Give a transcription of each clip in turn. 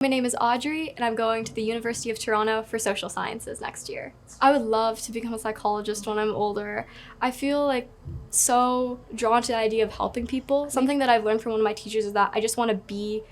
My name is Audrey, and I'm going to the University of Toronto for social sciences next year. I would love to become a psychologist when I'm older. I feel like so drawn to the idea of helping people. Something that I've learned from one of my teachers is that I just want to be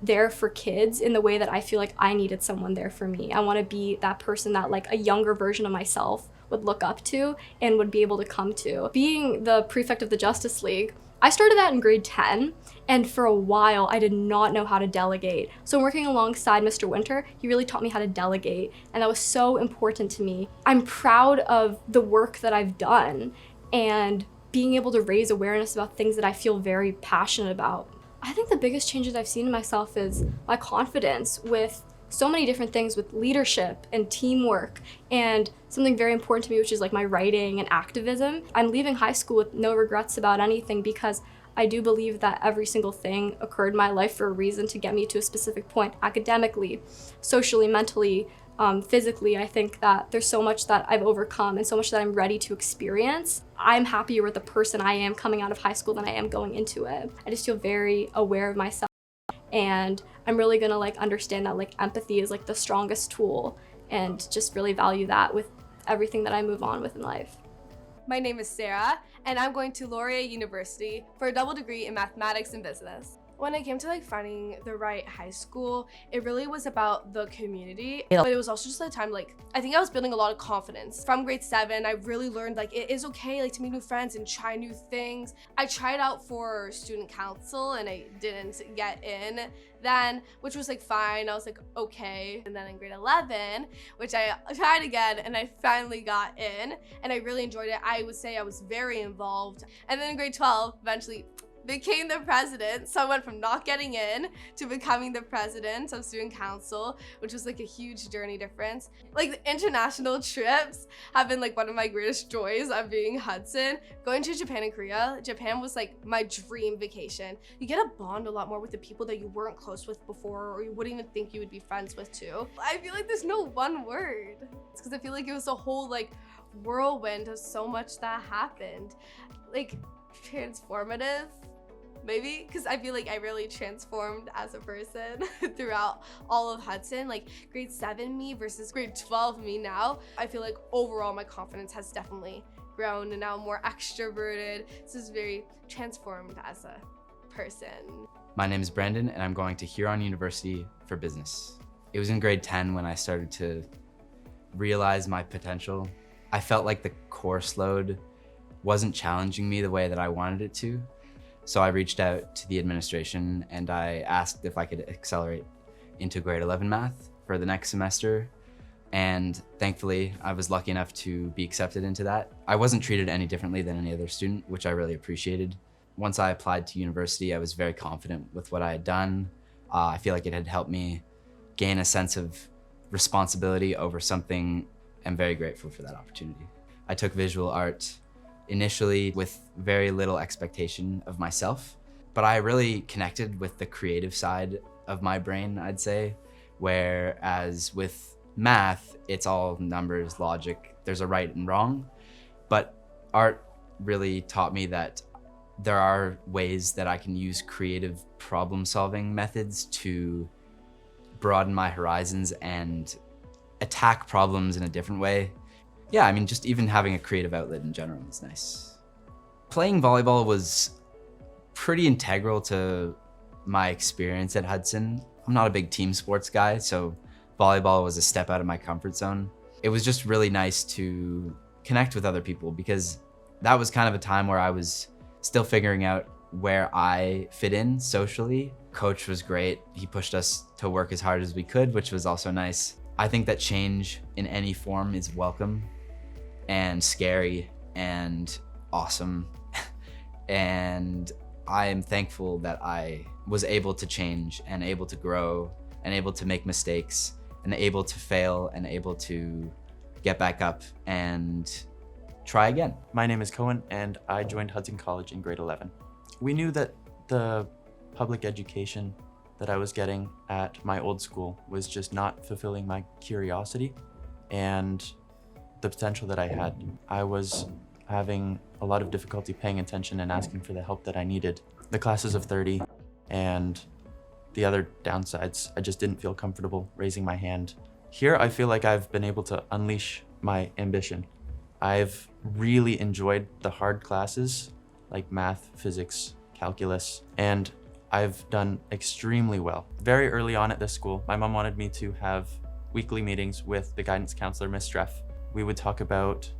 there for kids in the way that I feel like I needed someone there for me. I want to be that person that like a younger version of myself would look up to and would be able to come to. Being the prefect of the Justice League, I started that in grade 10, and for a while I did not know how to delegate. So working alongside Mr. Winter, he really taught me how to delegate, and that was so important to me. I'm proud of the work that I've done and being able to raise awareness about things that I feel very passionate about. I think the biggest changes I've seen in myself is my confidence with so many different things, with leadership and teamwork, and something very important to me, which is like my writing and activism. I'm leaving high school with no regrets about anything because I do believe that every single thing occurred in my life for a reason to get me to a specific point, academically, socially, mentally, physically. I think that there's so much that I've overcome and so much that I'm ready to experience. I'm happier with the person I am coming out of high school than I am going into it. I just feel very aware of myself, and I'm really gonna like understand that like empathy is like the strongest tool, and just really value that with everything that I move on with in life. My name is Sarah, and I'm going to Laurier University for a double degree in mathematics and business. When it came to like finding the right high school, it really was about the community, but it was also just a time like I think I was building a lot of confidence. From grade 7, I really learned like it is okay like to meet new friends and try new things. I tried out for student council and I didn't get in then, which was like fine. I was like okay. And then in grade 11, which I tried again and I finally got in and I really enjoyed it. I would say I was very involved. And then in grade 12, eventually became the president. So I went from not getting in to becoming the president of student council, which was like a huge journey difference. Like the international trips have been like one of my greatest joys of being Hudson. Going to Japan and Korea, Japan was like my dream vacation. You get a bond a lot more with the people that you weren't close with before, or you wouldn't even think you would be friends with too. I feel like there's no one word. It's because I feel like it was a whole like whirlwind of so much that happened. Like transformative, maybe, because I feel like I really transformed as a person throughout all of Hudson. Like grade 7 me versus grade 12 me now. I feel like overall my confidence has definitely grown and now I'm more extroverted. This is very transformed as a person. My name is Brandon and I'm going to Huron University for business. It was in grade 10 when I started to realize my potential. I felt like the course load wasn't challenging me the way that I wanted it to. So I reached out to the administration and I asked if I could accelerate into grade 11 math for the next semester. And thankfully, I was lucky enough to be accepted into that. I wasn't treated any differently than any other student, which I really appreciated. Once I applied to university, I was very confident with what I had done. I feel like it had helped me gain a sense of responsibility over something. I'm very grateful for that opportunity. I took visual art initially with very little expectation of myself, but I really connected with the creative side of my brain, I'd say, whereas with math, it's all numbers, logic, there's a right and wrong, but art really taught me that there are ways that I can use creative problem-solving methods to broaden my horizons and attack problems in a different way. Yeah, I mean, just even having a creative outlet in general is nice. Playing volleyball was pretty integral to my experience at Hudson. I'm not a big team sports guy, so volleyball was a step out of my comfort zone. It was just really nice to connect with other people because that was kind of a time where I was still figuring out where I fit in socially. Coach was great. He pushed us to work as hard as we could, which was also nice. I think that change in any form is welcome and scary and awesome. And I am thankful that I was able to change and able to grow and able to make mistakes and able to fail and able to get back up and try again. My name is Cohen and I joined Hudson College in grade 11. We knew that the public education that I was getting at my old school was just not fulfilling my curiosity and the potential that I had. I was having a lot of difficulty paying attention and asking for the help that I needed. The class is of 30 and the other downsides. I just didn't feel comfortable raising my hand. Here, I feel like I've been able to unleash my ambition. I've really enjoyed the hard classes like math, physics, calculus, and I've done extremely well. Very early on at this school, my mom wanted me to have weekly meetings with the guidance counselor, Miss Streff. We would talk about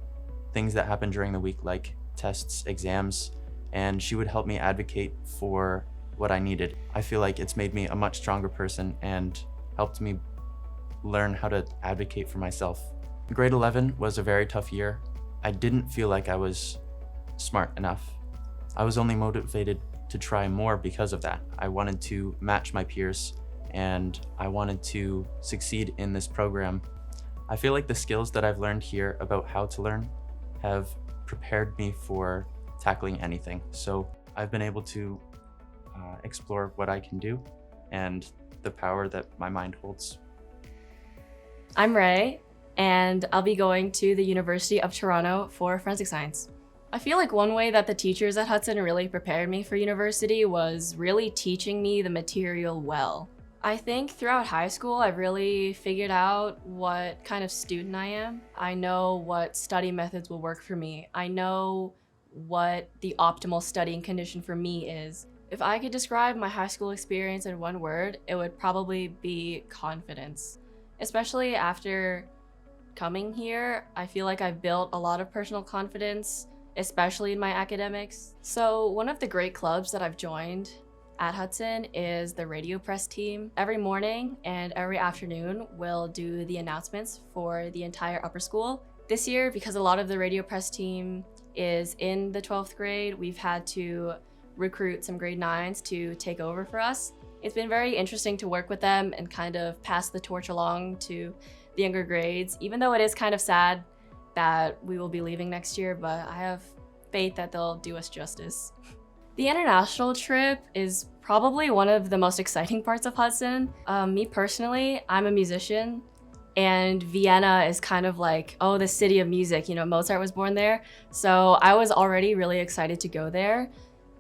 things that happened during the week, like tests, exams, and she would help me advocate for what I needed. I feel like it's made me a much stronger person and helped me learn how to advocate for myself. Grade 11 was a very tough year. I didn't feel like I was smart enough. I was only motivated to try more because of that. I wanted to match my peers and I wanted to succeed in this program. I feel like the skills that I've learned here about how to learn have prepared me for tackling anything. So I've been able to explore what I can do and the power that my mind holds. I'm Ray, and I'll be going to the University of Toronto for forensic science. I feel like one way that the teachers at Hudson really prepared me for university was really teaching me the material well. I think throughout high school, I've really figured out what kind of student I am. I know what study methods will work for me. I know what the optimal studying condition for me is. If I could describe my high school experience in one word, it would probably be confidence. Especially after coming here, I feel like I've built a lot of personal confidence, especially in my academics. So one of the great clubs that I've joined at Hudson is the radio press team. Every morning and every afternoon, we'll do the announcements for the entire upper school. This year, because a lot of the radio press team is in the 12th grade, we've had to recruit some grade 9s to take over for us. It's been very interesting to work with them and kind of pass the torch along to the younger grades, even though it is kind of sad that we will be leaving next year, but I have faith that they'll do us justice. The international trip is probably one of the most exciting parts of Hudson. Me personally, I'm a musician, and Vienna is kind of like, oh, the city of music. You know, Mozart was born there. So I was already really excited to go there.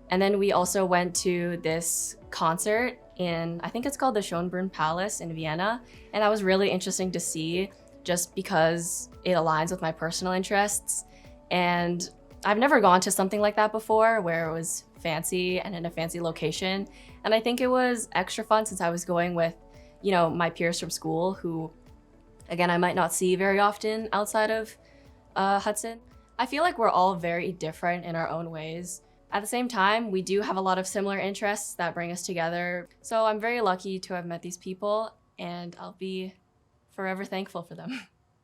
And then we also went to this concert in, I think it's called the Schönbrunn Palace in Vienna. And that was really interesting to see just because it aligns with my personal interests. And I've never gone to something like that before where it was fancy and in a fancy location. And I think it was extra fun since I was going with, you know, my peers from school who, again, I might not see very often outside of Hudson. I feel like we're all very different in our own ways. At the same time, we do have a lot of similar interests that bring us together. So I'm very lucky to have met these people, and I'll be forever thankful for them.